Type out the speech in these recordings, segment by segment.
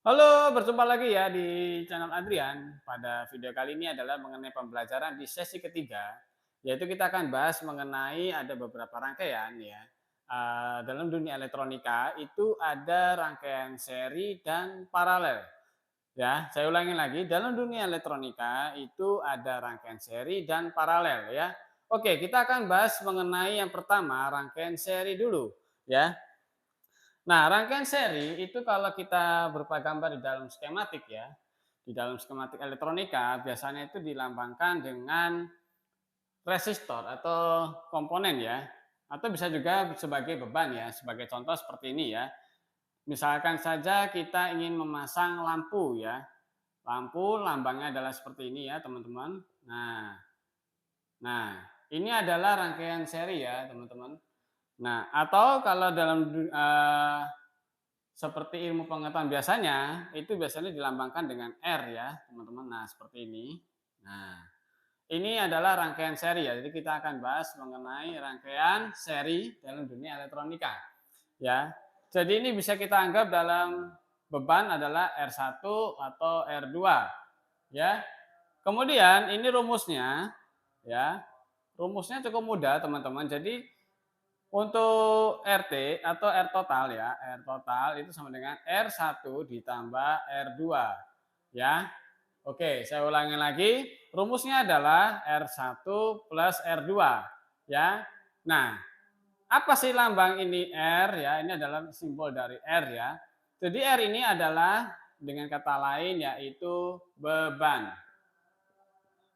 Halo, berjumpa lagi ya di channel Adrian. Pada video kali ini adalah mengenai pembelajaran di sesi ketiga, yaitu kita akan bahas mengenai ada beberapa rangkaian ya. Dalam dunia elektronika itu ada rangkaian seri dan paralel. Ya, saya ulangi lagi, dalam dunia elektronika itu ada rangkaian seri dan paralel ya. Oke, kita akan bahas mengenai yang pertama, rangkaian seri dulu ya. Nah, rangkaian seri itu kalau kita berupa gambar di dalam skematik ya, di dalam skematik elektronika biasanya itu dilambangkan dengan resistor atau komponen ya, atau bisa juga sebagai beban ya, sebagai contoh seperti ini ya. Misalkan saja kita ingin memasang lampu ya, lampu lambangnya adalah seperti ini ya teman-teman. Nah, ini adalah rangkaian seri ya teman-teman. Nah, atau kalau dalam seperti ilmu pengetahuan biasanya, itu biasanya dilambangkan dengan R ya, teman-teman. Nah, seperti ini. Nah, ini adalah rangkaian seri ya. Jadi kita akan bahas mengenai rangkaian seri dalam dunia elektronika, ya. Jadi ini bisa kita anggap dalam beban adalah R1 atau R2, ya. Kemudian ini rumusnya, ya. Rumusnya cukup mudah, teman-teman. Jadi untuk RT atau R total ya, R total itu sama dengan R1 ditambah R2 ya. Oke, saya ulangi lagi, rumusnya adalah R1 plus R2 ya. Nah, apa sih lambang ini R ya? Ini adalah simbol dari R ya. Jadi R ini adalah dengan kata lain yaitu beban.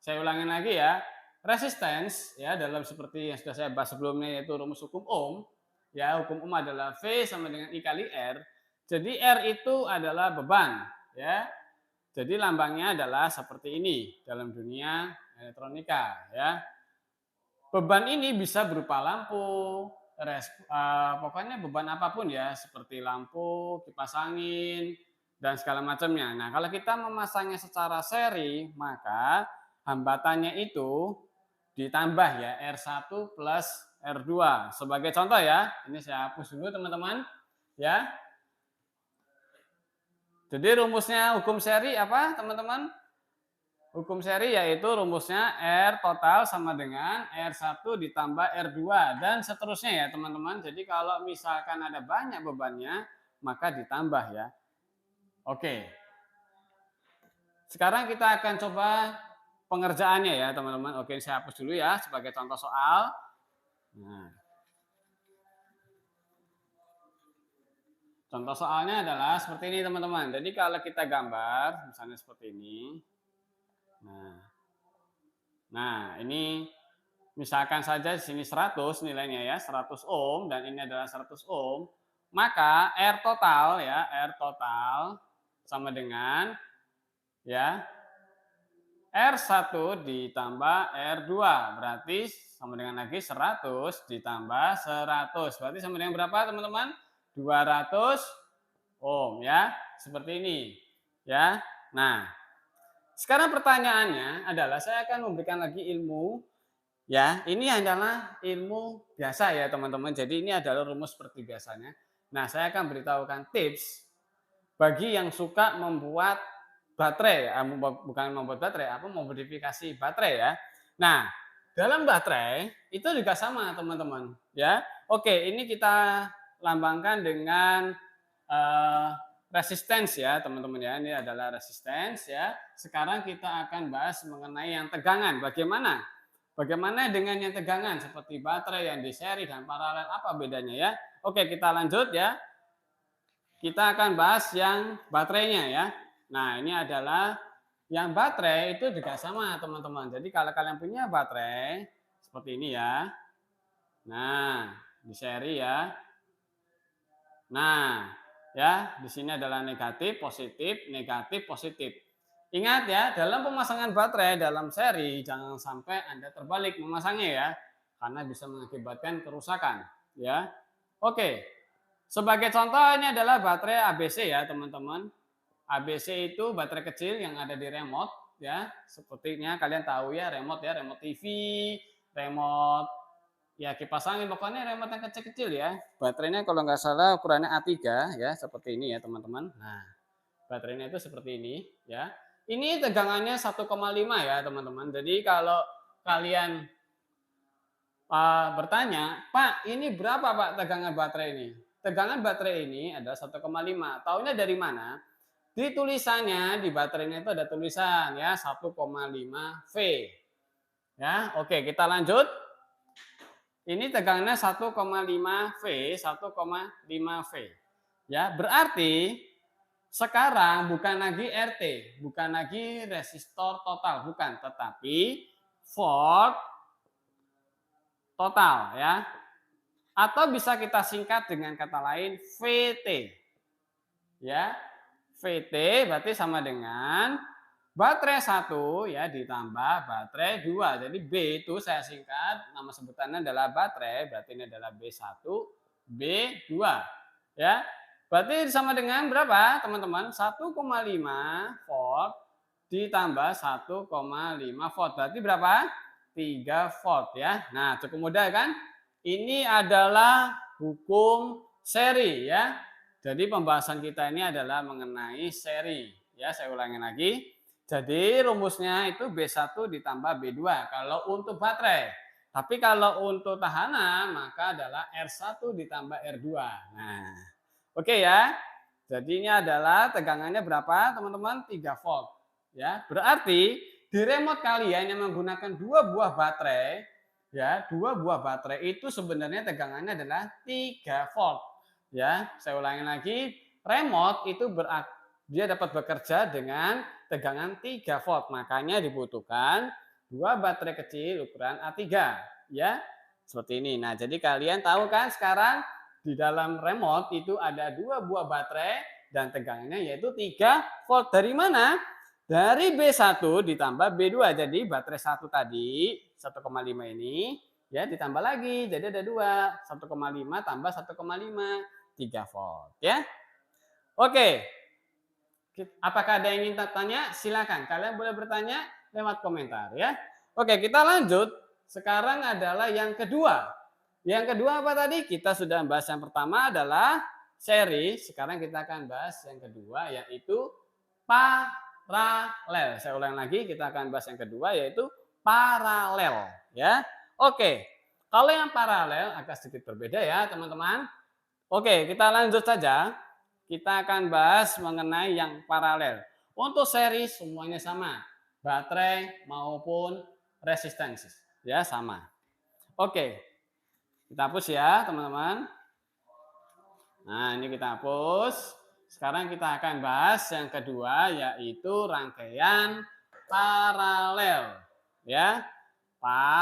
Saya ulangi lagi ya. Resistance ya dalam seperti yang sudah saya bahas sebelumnya yaitu rumus hukum Ohm. Ya, hukum Ohm adalah V sama dengan I kali R. Jadi R itu adalah beban ya. Jadi lambangnya adalah seperti ini dalam dunia elektronika ya. Beban ini bisa berupa lampu, pokoknya beban apapun ya seperti lampu, kipas angin dan segala macamnya. Nah, kalau kita memasangnya secara seri, maka hambatannya itu ditambah ya R1 plus R2. Sebagai contoh ya, ini saya hapus dulu teman-teman ya. Jadi rumusnya hukum seri apa teman-teman? Hukum seri yaitu rumusnya R total sama dengan R1 ditambah R2 dan seterusnya ya teman-teman. Jadi kalau misalkan ada banyak bebannya, maka ditambah ya. Oke, sekarang kita akan coba pengerjaannya ya teman-teman. Oke, saya hapus dulu ya sebagai contoh soal. Nah, contoh soalnya adalah seperti ini teman-teman. Jadi kalau kita gambar, misalnya seperti ini. Nah, ini misalkan saja di sini 100 nilainya ya, 100 ohm dan ini adalah 100 ohm, maka R total ya, R total sama dengan ya R1 ditambah R2 berarti sama dengan lagi 100 ditambah 100. Berarti sama dengan berapa teman-teman? 200 ohm ya. Seperti ini ya. Nah, sekarang pertanyaannya adalah saya akan memberikan lagi ilmu. Ya, ini adalah ilmu biasa ya teman-teman. Jadi ini adalah rumus seperti biasanya. Nah, saya akan beritahukan tips bagi yang suka membuat baterai, bukan membuat baterai, apa memodifikasi baterai ya. Nah, dalam baterai itu juga sama teman-teman. Ya, oke, ini kita lambangkan dengan eh, resistance ya teman-teman ya. Ini adalah resistance ya. Sekarang kita akan bahas mengenai yang tegangan. Bagaimana dengan yang tegangan seperti baterai yang di seri dan paralel, apa bedanya ya? Oke, kita lanjut ya. Kita akan bahas yang baterainya ya. Nah, ini adalah yang baterai itu juga sama teman-teman. Jadi kalau kalian punya baterai seperti ini ya. Nah, di seri ya. Nah, ya, di sini adalah negatif, positif, negatif, positif. Ingat ya, dalam pemasangan baterai dalam seri jangan sampai Anda terbalik memasangnya ya, karena bisa mengakibatkan kerusakan, ya. Oke. Sebagai contoh ini adalah baterai ABC ya, teman-teman. ABC itu baterai kecil yang ada di remote ya. Sepertinya kalian tahu ya, remote TV, remote ya kipas angin, pokoknya remote yang kecil-kecil ya. Baterainya kalau nggak salah ukurannya A3 ya, seperti ini ya teman-teman. Nah, Baterainya itu seperti ini ya. Ini tegangannya 1,5 ya teman-teman. Jadi kalau kalian bertanya, Pak, ini berapa Pak tegangan baterai ini? Tegangan baterai ini adalah 1,5. Taunya dari mana? Di tulisannya, di baterainya itu ada tulisan ya 1,5 V. Ya, oke kita lanjut. Ini tegangannya 1,5 V, 1,5 V. Ya, berarti sekarang bukan lagi RT, bukan lagi resistor total, bukan, tetapi volt total ya. Atau bisa kita singkat dengan kata lain VT. Ya. VT berarti sama dengan baterai 1 ya ditambah baterai 2. Jadi B itu saya singkat, nama sebutannya adalah baterai, berarti ini adalah B1, B2 ya. Berarti sama dengan berapa teman-teman? 1,5 volt ditambah 1,5 volt. Berarti berapa? 3 volt ya. Nah, cukup mudah kan? Ini adalah hukum seri ya. Jadi pembahasan kita ini adalah mengenai seri. Ya, saya ulangi lagi. Jadi rumusnya itu B1 ditambah B2 kalau untuk baterai. Tapi kalau untuk tahanan maka adalah R1 ditambah R2. Nah, oke ya. Jadi ini adalah tegangannya berapa teman-teman? 3 volt. Ya, berarti di remote kalian yang menggunakan dua buah baterai, ya, dua buah baterai itu sebenarnya tegangannya adalah 3 volt. Ya, saya ulangi lagi, remote itu dia dapat bekerja dengan tegangan 3 volt. Makanya dibutuhkan dua baterai kecil ukuran A3, ya. Seperti ini. Nah, jadi kalian tahu kan sekarang di dalam remote itu ada dua buah baterai dan tegangannya yaitu 3 volt. Dari mana? Dari B1 ditambah B2. Jadi baterai 1 tadi 1,5 ini ya ditambah lagi. Jadi ada 2. 1,5 tambah 1,5, 3 volt ya. Oke. Apakah ada yang ingin tanya? Silakan. Kalian boleh bertanya lewat komentar ya. Oke, kita lanjut. Sekarang adalah yang kedua. Yang kedua apa tadi? Kita sudah bahas yang pertama adalah seri. Sekarang kita akan bahas yang kedua yaitu paralel. Saya ulang lagi, kita akan bahas yang kedua yaitu paralel ya. Oke. Kalau yang paralel agak sedikit berbeda ya, teman-teman. Oke, kita lanjut saja. Kita akan bahas mengenai yang paralel. Untuk seri semuanya sama. Baterai maupun resistensi ya sama. Oke. Kita hapus ya, teman-teman. Nah, ini kita hapus. Sekarang kita akan bahas yang kedua yaitu rangkaian paralel. Ya. Paralel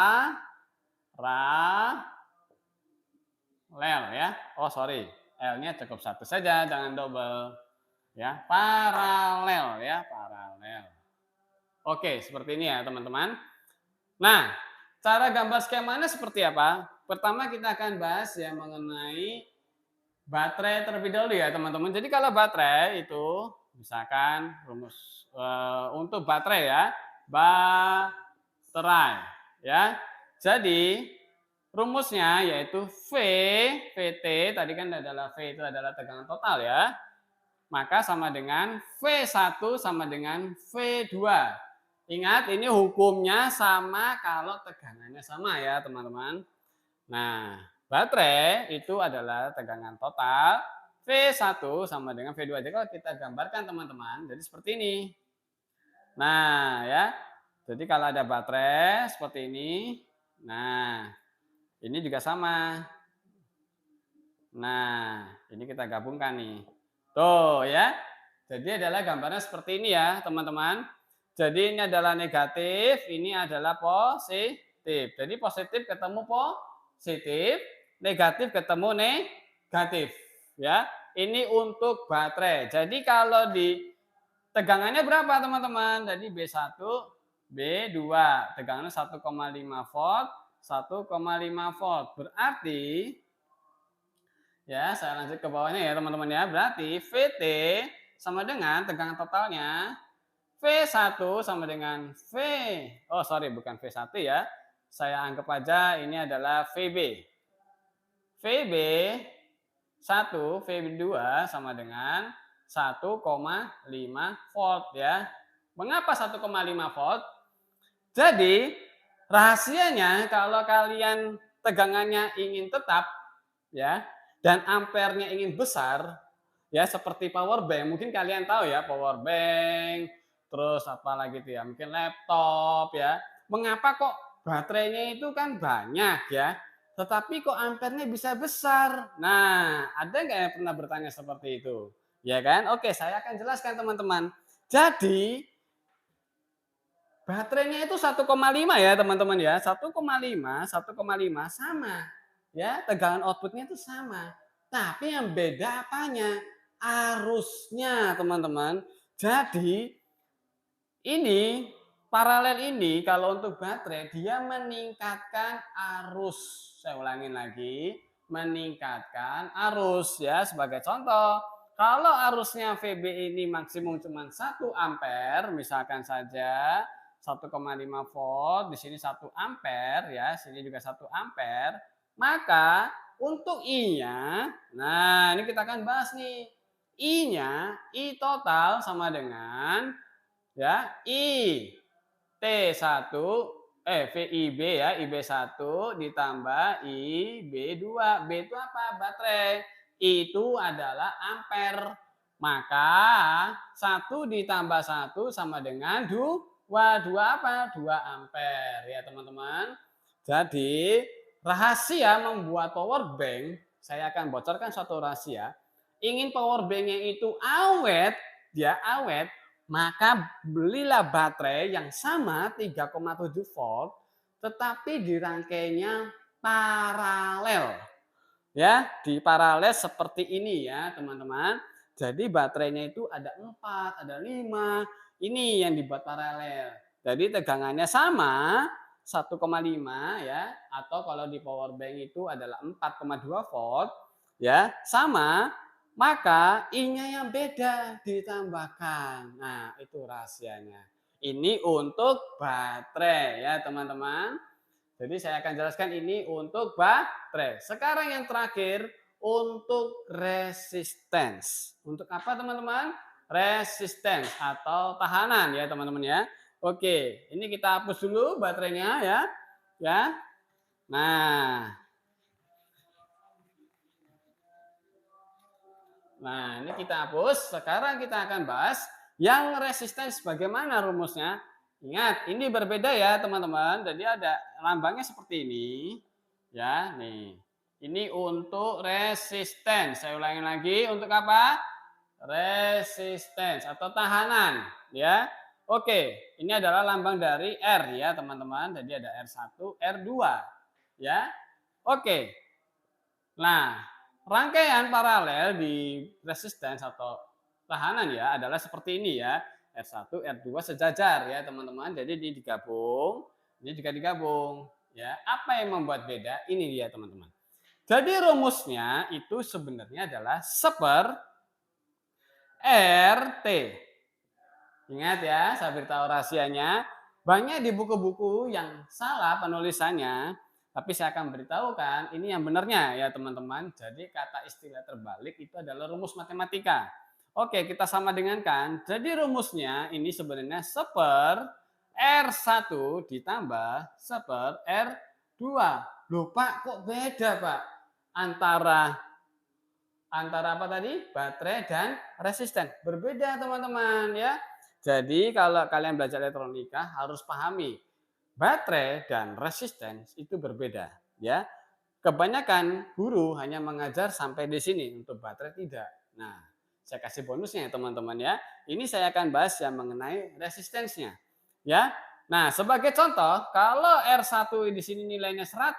ya. Oh, sorry. L-nya cukup satu saja, jangan double. Ya, paralel ya, paralel. Oke, seperti ini ya, teman-teman. Nah, cara gambar skemanya seperti apa? Pertama kita akan bahas yang mengenai baterai terlebih dahulu ya, teman-teman. Jadi kalau baterai itu misalkan rumus untuk baterai ya, baterai ya. Jadi rumusnya yaitu VT, tadi kan adalah V itu adalah tegangan total ya. Maka sama dengan V1 sama dengan V2. Ingat ini hukumnya sama kalau tegangannya sama ya teman-teman. Nah, baterai itu adalah tegangan total V1 sama dengan V2. Jadi kalau kita gambarkan teman-teman, jadi seperti ini. Nah ya, jadi kalau ada baterai seperti ini, nah ini juga sama. Nah, ini kita gabungkan nih. Tuh ya. Jadi adalah gambarnya seperti ini ya, teman-teman. Jadi ini adalah negatif, ini adalah positif. Jadi positif ketemu positif, negatif ketemu negatif. Ya, ini untuk baterai. Jadi kalau di tegangannya berapa teman-teman? Jadi B1, B2, tegangannya 1,5 volt, 1,5 volt. Berarti ya, saya lanjut ke bawahnya ya teman-teman ya. Berarti VT sama dengan tegangan totalnya V1 sama dengan bukan V1 ya. Saya anggap aja ini adalah VB. VB 1, VB2 sama dengan 1,5 volt ya. Mengapa 1,5 volt? Jadi rahasianya kalau kalian tegangannya ingin tetap ya dan ampernya ingin besar ya seperti power bank, mungkin kalian tahu ya power bank, terus apa lagi tuh ya, mungkin laptop ya. Mengapa kok baterainya itu kan banyak ya, tetapi kok ampernya bisa besar? Nah, ada nggak yang pernah bertanya seperti itu? Ya kan? Oke, saya akan jelaskan teman-teman. Jadi baterainya itu 1,5 ya teman-teman ya, 1,5 sama. Ya, tegangan outputnya itu sama. Tapi yang beda apanya? Arusnya teman-teman. Jadi ini paralel ini kalau untuk baterai dia meningkatkan arus. Saya ulangin lagi, meningkatkan arus ya sebagai contoh. Kalau arusnya VB ini maksimum cuma 1 ampere, misalkan saja 1,5 volt, di sini 1 ampere ya, sini juga 1 ampere, maka untuk I-nya, nah ini kita akan bahas nih. I-nya, I total sama dengan ya I T1 VIB ya, IB1 ditambah IB2. B itu apa? Baterai. I itu adalah ampere. Maka 1 ditambah 1 sama dengan 2. 2 apa? 2 ampere ya teman-teman. Jadi rahasia membuat power bank, saya akan bocorkan suatu rahasia. Ingin power banknya itu awet, dia awet, maka belilah baterai yang sama 3,7 volt tetapi dirangkainya paralel. Ya, di paralel seperti ini ya, teman-teman. Jadi baterainya itu ada 4, ada 5. Ini yang dibuat paralel. Jadi tegangannya sama 1,5 ya, atau kalau di power bank itu adalah 4,2 volt ya, sama, maka I-nya yang beda ditambahkan. Nah, itu rahasianya. Ini untuk baterai ya, teman-teman. Jadi saya akan jelaskan ini untuk baterai. Sekarang yang terakhir untuk resistance. Untuk apa teman-teman? Resistance atau tahanan ya teman-teman ya. Oke, ini kita hapus dulu baterainya ya. Ya. Nah, ini kita hapus. Sekarang kita akan bahas yang resistance bagaimana rumusnya. Ingat, ini berbeda ya teman-teman. Jadi ada lambangnya seperti ini. Ya, nih. Ini untuk resistance. Saya ulangi lagi, untuk apa? Resistance atau tahanan, ya. Oke, ini adalah lambang dari R ya, teman-teman. Jadi ada R1, R2, ya. Oke. Nah, rangkaian paralel di resistance atau tahanan ya adalah seperti ini ya. R1, R2 sejajar ya, teman-teman. Jadi ini digabung, ini juga digabung, ya. Apa yang membuat beda? Ini dia, teman-teman. Jadi rumusnya itu sebenarnya adalah seper RT. Ingat ya, saya beritahu rahasianya. Banyak di buku-buku yang salah penulisannya, tapi saya akan beritahukan ini yang benarnya ya teman-teman. Jadi kata istilah terbalik itu adalah rumus matematika. Oke, kita sama dengankan. Jadi rumusnya ini sebenarnya seper R1 ditambah seper R2. Loh Pak, kok beda Pak? Antara apa tadi? Baterai dan resisten. Berbeda teman-teman ya. Jadi kalau kalian belajar elektronika harus pahami baterai dan resisten itu berbeda ya. Kebanyakan guru hanya mengajar sampai di sini, untuk baterai tidak. Nah, saya kasih bonusnya ya teman-teman ya. Ini saya akan bahas yang mengenai resistensinya. Ya. Nah, sebagai contoh, kalau R1 di sini nilainya 100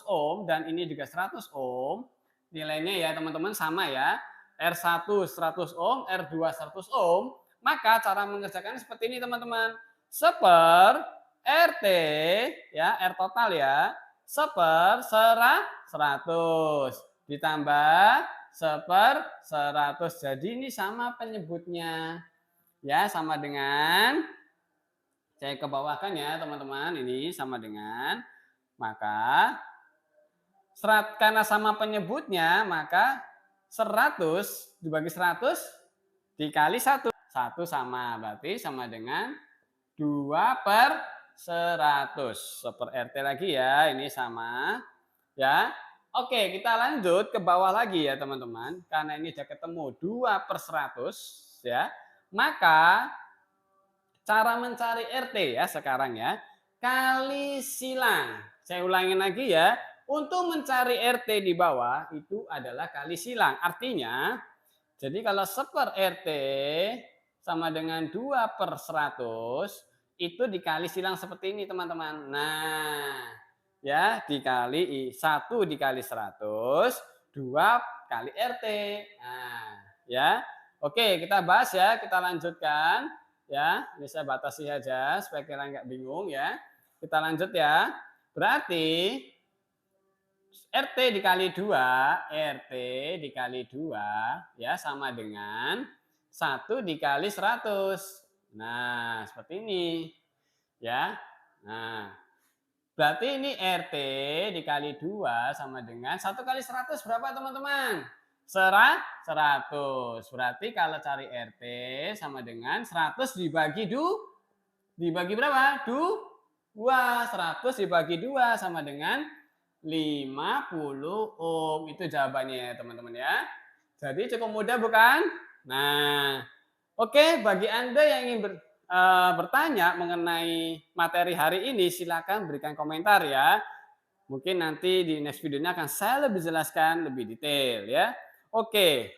ohm dan ini juga 100 ohm, nilainya ya teman-teman sama ya. R1 100 ohm, R2 100 ohm, maka cara mengerjakannya seperti ini teman-teman. Seper RT ya, R total ya, seper 100 ditambah seper 100. Jadi ini sama penyebutnya. Ya, sama dengan, saya ke bawahkan ya teman-teman, ini sama dengan, maka karena sama penyebutnya, maka 100 dibagi 100 dikali 1. 1 sama, berarti sama dengan 2/100. 1/RT lagi ya, ini sama. Ya. Oke, kita lanjut ke bawah lagi ya teman-teman. Karena ini sudah ketemu 2/100 ya. Maka cara mencari RT ya sekarang ya. Kali silang. Saya ulangin lagi ya. Untuk mencari RT di bawah itu adalah kali silang. Artinya, jadi kalau 1/RT sama dengan 2/100 itu dikali silang seperti ini teman-teman. Nah, ya dikali 1 dikali 100, 2 kali RT. Nah, ya. Oke, kita bahas ya, kita lanjutkan ya. Ini saya batasi saja supaya kalian nggak bingung ya. Kita lanjut ya. Berarti RT dikali 2, RT dikali 2 ya sama dengan 1 dikali 100. Nah, seperti ini. Ya. Nah, berarti ini RT dikali 2 sama dengan 1 kali 100 berapa teman-teman? 100. Berarti kalau cari RT sama dengan 100 dibagi berapa? 2. 100 dibagi 2 sama dengan 50 ohm. Itu jawabannya ya teman-teman ya. Jadi cukup mudah bukan? Nah, oke, bagi Anda yang ingin bertanya mengenai materi hari ini, silakan berikan komentar ya. Mungkin nanti di next videonya akan saya lebih jelaskan lebih detail ya. Oke.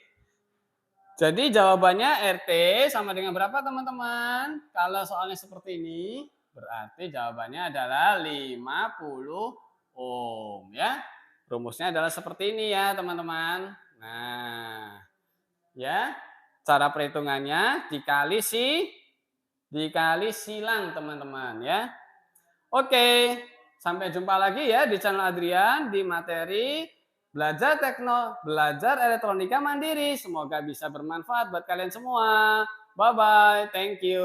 Jadi jawabannya RT sama dengan berapa teman-teman? Kalau soalnya seperti ini, berarti jawabannya adalah 50 ohm ya. Rumusnya adalah seperti ini ya teman-teman. Nah, ya. Cara perhitungannya dikali silang teman-teman ya. Oke, sampai jumpa lagi ya di channel Adrian di materi belajar elektronika mandiri. Semoga bisa bermanfaat buat kalian semua. Bye bye, thank you.